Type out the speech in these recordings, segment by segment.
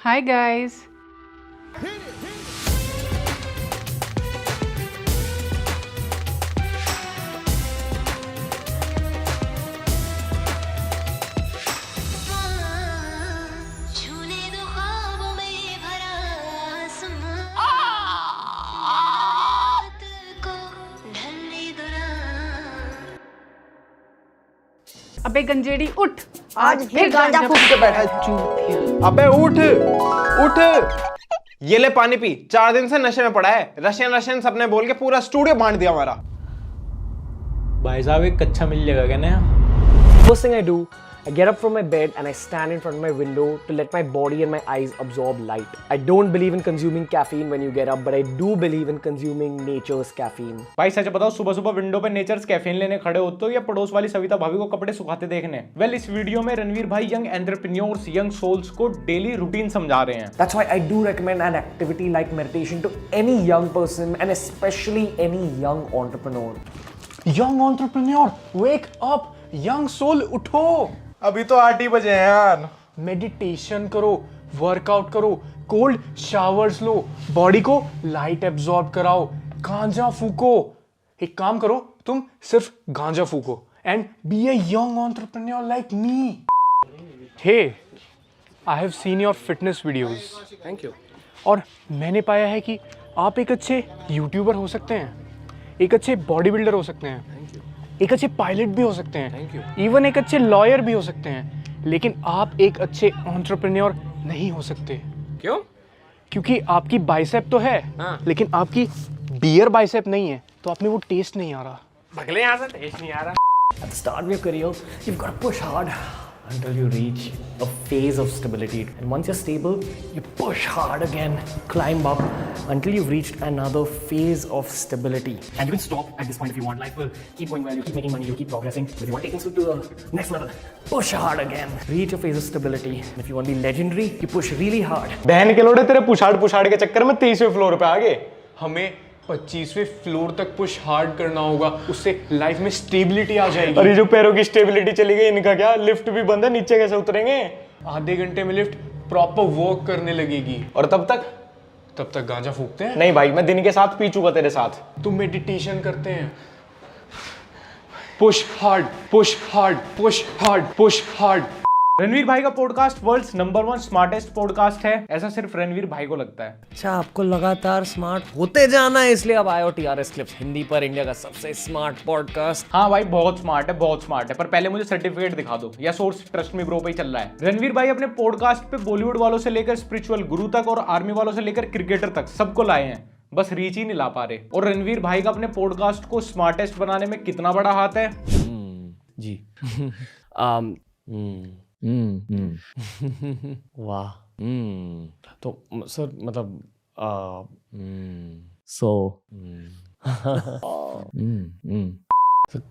Hi guys. अबे गंजेड़ी उठ, आज फिर गांजा फूक के बैठा है। चुप। अबे उठ उठ, ये ले पानी पी। 4 दिन से नशे में पड़ा है। रशियन सपने बोल के पूरा स्टूडियो बांट दिया हमारा। भाई साहब एक कच्चा मिल जाएगा क्या नया? First thing I do, I get up from my bed and I stand in front of my window to let my body and my eyes absorb light. I don't believe in consuming caffeine when you get up, but I do believe in consuming nature's caffeine. भाई सच बताओ, सुबह सुबह window पे natures caffeine लेने खड़े होते हो या पड़ोस वाली सविता भाभी को कपड़े सुखाते देखने? वेल, इस वीडियो में रणवीर भाई यंग एंटरप्रेन्योर्स, यंग सोल्स को डेली रूटीन समझा रहे हैं। That's why I do recommend an activity like meditation to any young person and especially any young entrepreneur. Young entrepreneur, wake up. Young soul, उठो। अभी तो 8 ही बजे हैं यार। मेडिटेशन करो, वर्कआउट करो, कोल्ड शावर्स लो, बॉडी को लाइट एब्जॉर्ब कराओ, गांजा फूको। एक काम करो, तुम सिर्फ गांजा फूको and be a young entrepreneur like me. Hey, I have seen your fitness videos. Thank you. और मैंने पाया है कि आप एक अच्छे यूट्यूबर हो सकते हैं, एक अच्छे बॉडी बिल्डर हो सकते हैं, एक अच्छे पायलट भी हो सकते हैं, इवन एक अच्छे लॉयर भी हो सकते हैं, लेकिन आप एक अच्छे एंटरप्रेन्योर नहीं हो सकते। क्यों? क्योंकि आपकी बाइसेप तो है, लेकिन आपकी बियर बाइसेप नहीं है, तो आप में वो टेस्ट नहीं आ रहा। भगले यहाँ से टेस्ट नहीं आ रहा। At the start of your career, you've got to push hard until you reach a phase of stability. And once you're stable, you push hard again, climb up until you've reached another phase of stability. And you can stop at this point if you want. Life will keep going well, you keep making money, you keep progressing. But if you want to take things to the next level, push hard again. Reach a phase of stability. And if you want to be legendary, you push really hard. बहन के लोड़े तेरे पुशाड़ के चक्कर में 23वें floor पे आ गए। हमें 25वें फ्लोर तक पुश हार्ड करना होगा, उससे लाइफ में स्टेबिलिटी आ जाएगी। अरे जो पैरों की स्टेबिलिटी चली गई, इनका क्या? लिफ्ट भी बंद है, नीचे कैसे उतरेंगे? आधे घंटे में लिफ्ट प्रॉपर वर्क करने लगेगी। और तब तक गांजा फूकते हैं। नहीं भाई, मैं दिन के साथ पी चुका तेरे साथ। तुम मेडिटेशन करते हैं। Push hard, push hard, push hard, push hard. Ranveer भाई का podcast world's number 1 smartest podcast है, ऐसा सिर्फ रणवीर भाई को लगता है। अच्छा, आपको लगातार स्मार्ट होते जाना है, इसलिए अब आयो TRS क्लिप्स, हिंदी पर इंडिया का सबसे स्मार्ट पॉडकास्ट। हाँ भाई, बहुत स्मार्ट है, बहुत स्मार्ट है, पर पहले मुझे सर्टिफिकेट दिखा दो, या सोर्स ट्रस्ट मी ब्रो पे ही चल रहा है। रणवीर भाई अपने पॉडकास्ट पे बॉलीवुड वालों से लेकर स्पिरिचुअल गुरु तक और आर्मी वालों से लेकर क्रिकेटर तक सबको लाए हैं, बस रीच ही नहीं ला पा रहे। और रणवीर भाई का अपने पॉडकास्ट को स्मार्टेस्ट बनाने में कितना बड़ा हाथ है? जी। वाह। तो सर मतलब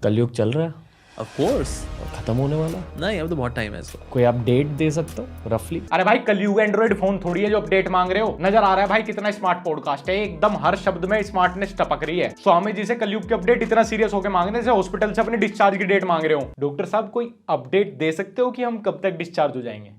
कलयुग चल रहा है, ऑफ कोर्स। खत्म होने वाला। नहीं, अब तो बहुत टाइम है इसको। कोई अपडेट दे सकते हो रफली? अरे भाई, कलयुग एंड्रॉइड फोन थोड़ी है जो अपडेट मांग रहे हो। नजर आ रहा है भाई कितना स्मार्ट पॉडकास्ट है, एकदम हर शब्द में स्मार्टनेस टपक रही है। स्वामी जी से कलयुग की अपडेट इतना सीरियस होकर मांग रहे हैं जैसे हॉस्पिटल से अपनी डिस्चार्ज की डेट मांग रहे हो। डॉक्टर साहब, कोई अपडेट दे सकते हो कि हम कब तक डिस्चार्ज हो जाएंगे?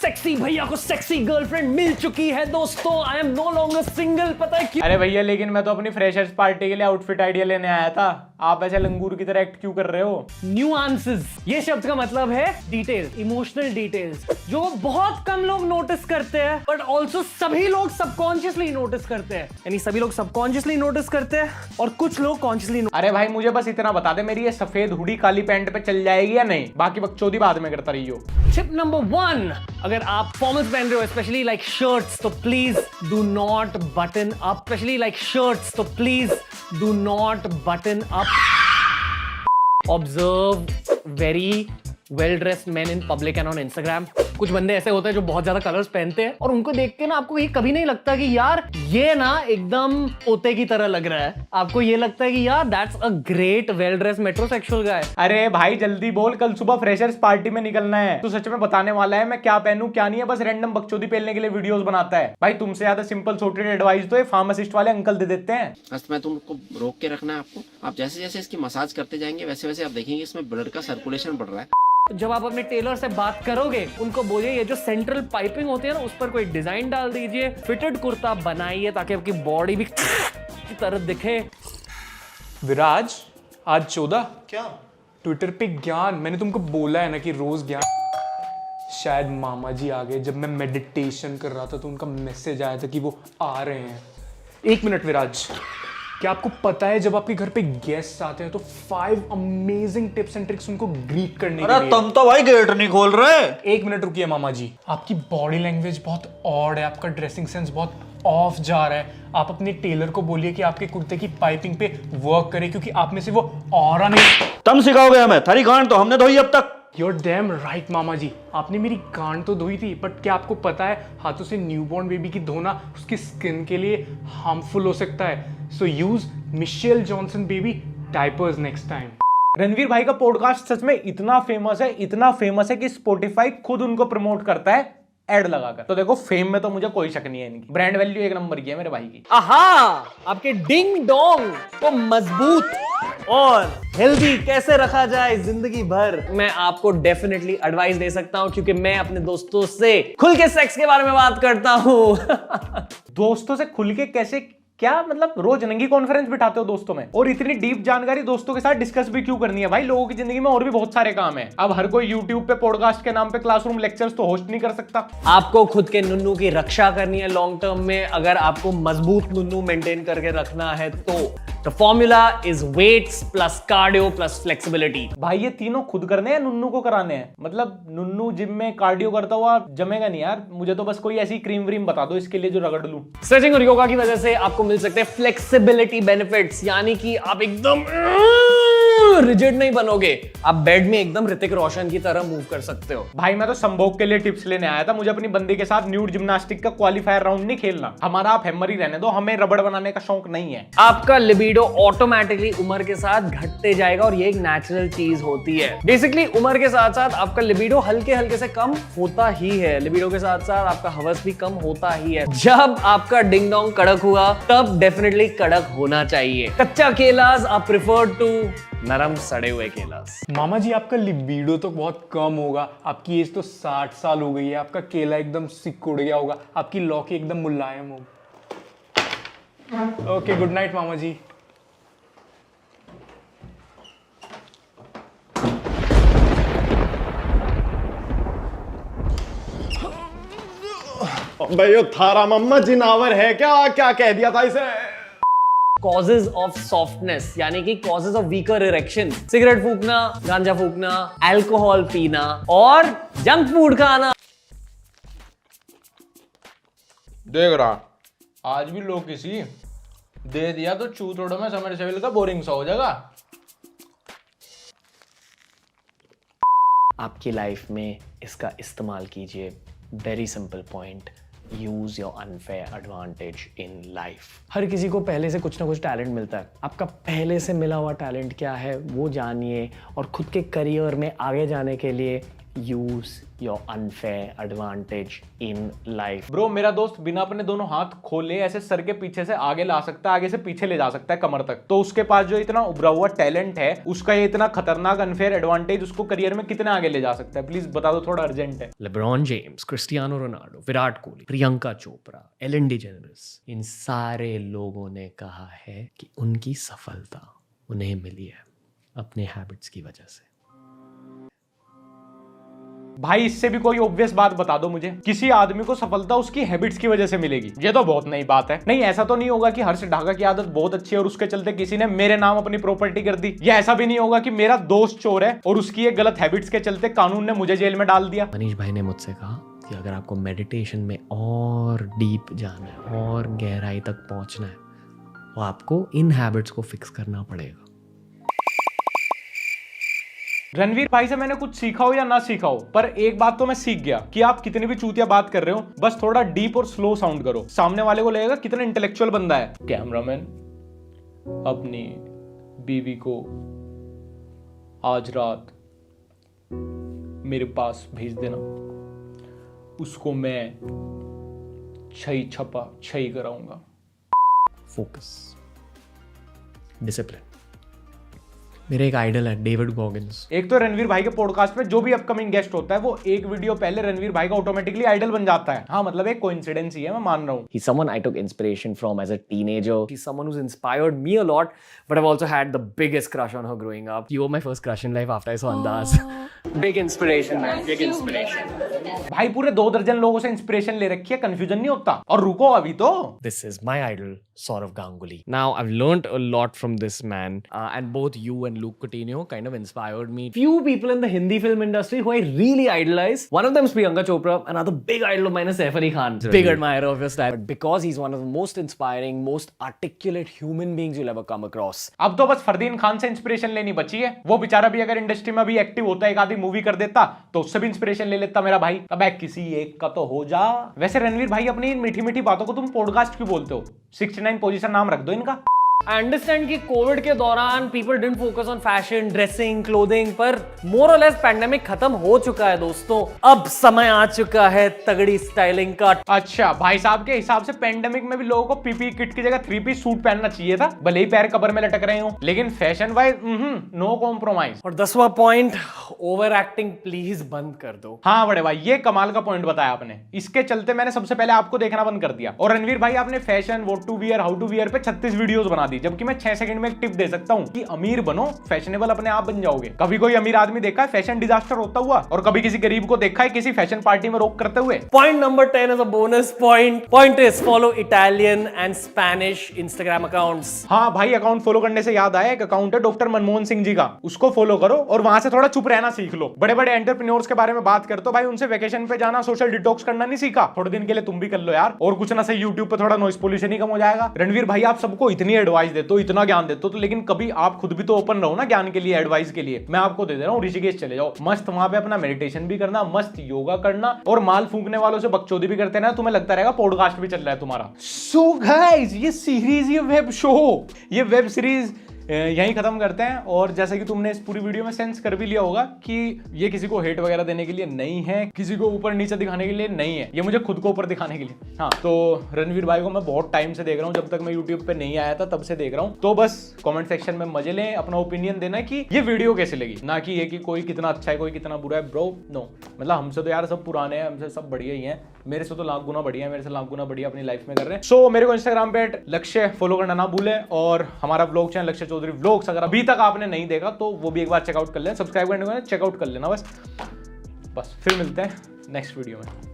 सेक्सी भैया को सेक्सी गर्लफ्रेंड मिल चुकी है दोस्तों। I am no longer single. पता है क्यों? अरे भैया, लेकिन मैं तो अपनी फ्रेशर्स पार्टी के लिए आउटफिट आइडिया लेने आया था। आप ऐसे लंगूर की तरह एक्ट क्यों कर रहे हो? न्यूआंसेस, ये शब्द का मतलब है डिटेल, इमोशनल डिटेल्स, जो बहुत कम लोग नोटिस करते हैं, बट ऑल्सो सभी लोग सबकॉन्शियसली नोटिस करते हैं। यानी सभी लोग सबकॉन्शियसली नोटिस करते हैं और कुछ लोग कॉन्शियसली। अरे भाई, मुझे बस इतना बता दे, मेरी ये सफेद हुडी काली पैंट पे चल जाएगी या नहीं? बाकी बकचोदी बाद में करता रहियो। टिप नंबर 1, अगर आप फॉर्मल्स पहन रहे हो, स्पेशली लाइक शर्ट्स, तो please do not button up. Specially like shirts, तो please do not button up. Observe very well dressed men in public and on Instagram. कुछ बंदे ऐसे होते हैं जो बहुत ज्यादा कलर्स पहनते हैं और उनको देख के ना आपको ये कभी नहीं लगता कि यार ये ना एकदम पोते की तरह लग रहा है। आपको ये लगता है कि यार that's a great well dressed metrosexual guy. अरे भाई जल्दी बोल, कल सुबह फ्रेशर्स पार्टी में निकलना है। तो सच में बताने वाला है मैं क्या पहनूं क्या नहीं है, बस रैंडम बकचोदी पहनने के लिए वीडियोस बनाता है। भाई तुमसे ज्यादा सिंपल सॉर्टेड एडवाइस तो ये फार्मासिस्ट वाले अंकल दे देते हैं। बस मैं तुमको रोक के रखना है आपको। आप जैसे जैसे इसकी मसाज करते जाएंगे वैसे वैसे आप देखेंगे इसमें ब्लड का सर्कुलेशन बढ़ रहा है। जब आप अपने टेलर से बात करोगे उनको बोलिए ये जो सेंट्रल पाइपिंग होती है ना उस पर कोई डिजाइन डाल दीजिए, फिटेड कुर्ता बनाइए ताकि आपकी बॉडी भी की तरह दिखे। विराज, आज 14 क्या ट्विटर पे ज्ञान, मैंने तुमको बोला है ना कि रोज ज्ञान। शायद मामा जी आ गए, जब मैं मेडिटेशन कर रहा था तो उनका मैसेज आया था कि वो आ रहे हैं। 1 मिनट विराज, क्या आपको पता है जब आपके घर पे गेस्ट आते हैं तो 5 अमेजिंग टिप्स एंड ट्रिक्स उनको ग्रीट करने के लिए। तुम तो भाई गेट नहीं खोल रहे। 1 मिनट रुकिए मामा जी, आपकी बॉडी लैंग्वेज बहुत ऑड है, आपका ड्रेसिंग सेंस बहुत ऑफ जा रहा है। आप अपने टेलर को बोलिए कि आपके कुर्ते की पाइपिंग पे वर्क करे, क्योंकि आप में से वो ऑरा नहीं। तुम सिखाओगे हमें? थारी गांड तो हमने धोई अब तक। You're damn right मामा जी, आपने मेरी गांड तो धोई थी, बट क्या आपको पता है हाथों से न्यूबॉर्न बेबी की धोना उसकी स्किन के लिए हार्मफुल हो सकता है। So use Michelle Johnson baby diapers next time. Ranveer भाई का पॉडकास्ट सच में इतना फेमस है कि स्पॉटिफाई खुद उनको प्रमोट करता है एड लगाकर। तो देखो, फेम में तो मुझे कोई शक नहीं है, इनकी ब्रांड वैल्यू 1 नंबर की है मेरे भाई की। आहा, आपके डिंग डोंग को मजबूत और हेल्दी कैसे रखा जाए जिंदगी भर, मैं आपको डेफिनेटली एडवाइस दे सकता हूं, क्योंकि मैं अपने दोस्तों से खुल के सेक्स के बारे में बात करता हूं। दोस्तों से खुल के कैसे? क्या मतलब रोज नंगी कॉन्फ्रेंस बिठाते हो दोस्तों में? और इतनी डीप जानकारी दोस्तों के साथ डिस्कस भी क्यों करनी है भाई? लोगों की जिंदगी में और भी बहुत सारे काम है। अब हर कोई यूट्यूब पे पॉडकास्ट के नाम पे क्लासरूम लेक्चर्स तो होस्ट नहीं कर सकता। आपको खुद के नुन्नू की रक्षा करनी है लॉन्ग टर्म में, अगर आपको मजबूत नुन्नू मेंटेन करके रखना है तो the formula is weights plus cardio plus flexibility. भाई ये तीनों खुद करने हैं, नुन्नू को कराने हैं? मतलब नुन्नू जिम में कार्डियो करता हुआ जमेगा नहीं यार। मुझे तो बस कोई ऐसी क्रीम व्रीम बता दो इसके लिए जो रगड़ लूं। स्ट्रेचिंग और योगा की वजह से आपको मिल सकते हैं फ्लेक्सिबिलिटी बेनिफिट्स, यानी कि आप एकदम रिजिड नहीं बनोगे, आप बेड में एकदम ऋतिक रोशन की तरह मूव कर सकते हो। भाई मैं तो संभोग के लिए टिप्स लेने आया था। मुझे अपनी बंदी के साथ न्यूड जिम्नास्टिक का क्वालिफायर राउंड नहीं खेलना। हमारा आप हैमर ही रहने दो, हमें रबड़ बनाने का शौक नहीं है। आपका लिबिडो ऑटोमेटिकली उम्र के साथ घटते जाएगा और ये एक नेचुरल चीज होती है। बेसिकली उम्र के साथ साथ आपका लिबिडो हल्के हल्के से कम होता ही है। लिबिडो के साथ साथ आपका हवस भी कम होता ही है। जब आपका डिंग डोंग कड़क हुआ तब डेफिनेटली कड़क होना चाहिए। कच्चा केलास आप प्रिफर टू नरम सड़े हुए केलास। मामा जी, आपका लिबिडो तो बहुत कम होगा, आपकी एज तो 60 साल हो गई है, आपका केला एकदम सिकुड़ गया होगा, आपकी लौकी एकदम मुलायम होगी। ओके, गुड नाइट मामा जी। भाई ये थारा मम्मा जिनावर है क्या? क्या कह दिया था इसे? कॉजेज ऑफ सॉफ्टनेस, यानी कि causes of weaker erection, cigarette फूकना, गांजा फूकना, अल्कोहल पीना और जंक फूड खाना। देख रहा, आज भी लोग किसी दे दिया तो चूथड़ों में समरसेबिल का बोरिंग सा हो जाएगा। आपकी लाइफ में इसका इस्तेमाल कीजिए। Very simple point, use your unfair advantage in life. हर किसी को पहले से कुछ ना कुछ टैलेंट मिलता है। आपका पहले से मिला हुआ टैलेंट क्या है वो जानिए और खुद के करियर में आगे जाने के लिए use your unfair advantage in life. Bro, मेरा दोस्त बिना अपने दोनों हाथ खोले ऐसे सर के पीछे से आगे ला सकता है, आगे से पीछे ले जा सकता है कमर तक। तो उसके पास जो इतना उभरा हुआ टैलेंट है, उसका ये इतना खतरनाक अनफेयर एडवांटेज उसको करियर में कितने आगे ले जा सकता है? प्लीज बता दो, थोड़ा अर्जेंट है। LeBron James, Cristiano Ronaldo, Virat Kohli, Priyanka Chopra, Ellen DeGeneres, इन सारे लोगों ने कहा है कि उनकी सफलता उन्हें मिली है अपने हैबिट्स की वजह से। भाई इससे भी कोई ऑब्वियस बात बता दो मुझे, किसी आदमी को सफलता उसकी हैबिट्स की वजह से मिलेगी। ये तो बहुत नई बात है। नहीं, ऐसा तो नहीं होगा कि हर्ष ढाका की आदत बहुत अच्छी है और उसके चलते किसी ने मेरे नाम अपनी प्रॉपर्टी कर दी, या ऐसा भी नहीं होगा कि मेरा दोस्त चोर है और उसकी एक गलत हैबिट्स के चलते कानून ने मुझे जेल में डाल दिया। मनीष भाई ने मुझसे कहा कि अगर आपको मेडिटेशन में और डीप जाना है और गहराई तक पहुंचना है तो आपको इन हैबिट्स को फिक्स करना पड़ेगा। रणवीर भाई से मैंने कुछ सीखा हो या ना सीखा हो, पर एक बात तो मैं सीख गया कि आप कितनी भी चूतिया बात कर रहे हो, बस थोड़ा डीप और स्लो साउंड करो, सामने वाले को लगेगा कितना इंटेलेक्चुअल बंदा है। कैमरामैन, अपनी बीवी को आज रात मेरे पास भेज देना, उसको मैं छई छपा छई कराऊंगा। फोकस, डिसिप्लिन, मेरा एक आइडल है डेविड गॉगिन्स। एक तो रणवीर भाई के पॉडकास्ट पे जो भी अपकमिंग गेस्ट होता है वो एक वीडियो पहले रणवीर भाई का ऑटोमेटिकली आइडल बन जाता है। हाँ मतलब एक कोइंसिडेंस ही है, मैं मान रहा हूँ। He's someone I took inspiration from as a teenager. He's someone who's inspired me a lot, but I've also had the biggest crush on her growing up. You were my first crush in life after I saw Andaz. Big inspiration, man. Big inspiration. भाई पूरे 2 दर्जन लोगों से inspiration ले रखी है, confusion नहीं होता। और रुको अभी तो This is my idol, Saurav Ganguly. Now, I've learned a lot from this man, and both you and Luke Coutinho kind of inspired me. Few people in the Hindi film industry who I really idolize. One of them is Priyanka Chopra. Another big idol of mine is Saif Ali Khan. Big admirer of your style. But because he's one of the most inspiring, most articulate human beings you'll ever come across. अब तो बस फरदीन खान से inspiration लेनी बची है। वो बेचारा भी अगर इंडस्ट्री में भी एक्टिव होता, एक आधी मूवी कर देता तो उससे भी इंस्पिरेशन ले लेता मेरा भाई। अब किसी एक का तो हो जा। वैसे रणवीर भाई अपनी इन मीठी मीठी बातों को तुम पॉडकास्ट क्यों बोलते हो? 69 पोजीशन नाम रख दो इनका। I understand कि कोविड के दौरान people didn't focus on fashion, dressing, clothing, पर more or less पैंडेमिक खत्म हो चुका है दोस्तों। अब समय आ चुका है तगड़ी स्टाइलिंग का। अच्छा भाई साहब के हिसाब से पैंडेमिक में भी लोगों को पीपी किट की जगह 3-पीस सूट पहनना चाहिए था, भले ही पैर कबर में लटक रहे हो, लेकिन फैशन वाइज नो कॉम्प्रोमाइज। और 10वां पॉइंट, ओवर एक्टिंग प्लीज बंद कर दो। हाँ बड़े भाई, ये कमाल का पॉइंट बताया आपने। इसके चलते मैंने सबसे पहले आपको देखना बंद कर दिया। और रणवीर भाई आपने fashion, what to wear, how to wear पे 36 वीडियोस बना दी, जबकि मैं 6 सेकंड में एक टिप दे सकता हूँ कि अमीर बनो, फैशनेबल अपने आप बन जाओगे। कभी कोई अमीर आदमी देखा है फैशन डिजास्टर होता हुआ? और कभी किसी गरीब को देखा है किसी फैशन पार्टी में रोक करते हुए? Point number 10 is a bonus point. Point is follow Italian and Spanish Instagram accounts. हाँ भाई, अकाउंट फॉलो करने से याद आया, एक अकाउंट है डॉक्टर मनमोहन सिंह जी का, उसको फॉलो करो और वहां से थोड़ा चुप रहना सीख लो। बड़े बड़े एंटरप्रेन्योर्स के बारे में बात करते हो भाई, उनसे वेकेशन पे जाना, सोशल डिटॉक्स करना नहीं सीखा? थोड़े दिन के लिए तुम भी कर लो यार, और कुछ ना सही यूट्यूब पे थोड़ा नॉइस पोल्यूशन ही कम हो जाएगा। रणवीर भाई आप सबको इतनी एडवाइस देते हो, इतना ज्ञान देते हो, तो लेकिन कभी आप खुद भी तो ओपन रहो ना ज्ञान के लिए, एडवाइस के लिए। मैं आपको दे दे रहा हूँ, ऋषिकेश चले जाओ, मस्त वहां पे अपना मेडिटेशन भी करना, मस्त योगा करना, और माल फूंकने वालों से बकचोदी भी करते ना, तुम्हें लगता रहेगा पॉडकास्ट भी चल रहा है तुम्हारा। सो गाइस, ये सीरीज, ये वेब शो, ये वेब सीरीज यहीं खत्म करते हैं। और जैसा कि तुमने इस पूरी वीडियो में सेंस कर भी लिया होगा कि ये किसी को हेट वगैरह देने के लिए नहीं है, किसी को ऊपर नीचे दिखाने के लिए नहीं है, ये मुझे खुद को ऊपर दिखाने के लिए। हाँ, तो रणवीर भाई को मैं बहुत टाइम से देख रहा हूँ, जब तक मैं यूट्यूब पे नहीं आया था तब से देख रहा हूँ। तो बस कमेंट सेक्शन में मजे लें, अपना ओपिनियन देना कि ये वीडियो कैसे लगी, ना कि ये कि कोई कितना अच्छा है कोई कितना बुरा है। ब्रो नो, मतलब हमसे तो यार सब पुराने हैं, हमसे सब बढ़िया ही हैं, मेरे से तो लाख गुना बढ़िया है, मेरे से लाख गुना बढ़िया अपनी लाइफ में कर रहे हैं। सो मेरे को इंस्टाग्राम पे लक्ष्य फॉलो करना ना भूलें, और हमारा व्लॉग चैनल लक्ष्य चौधरी व्लॉग्स अगर अभी तक आपने नहीं देखा तो वो भी एक बार चेकआउट कर लें, सब्सक्राइब करने को चेकआउट कर लेना बस। फिर मिलते हैं नेक्स्ट वीडियो में।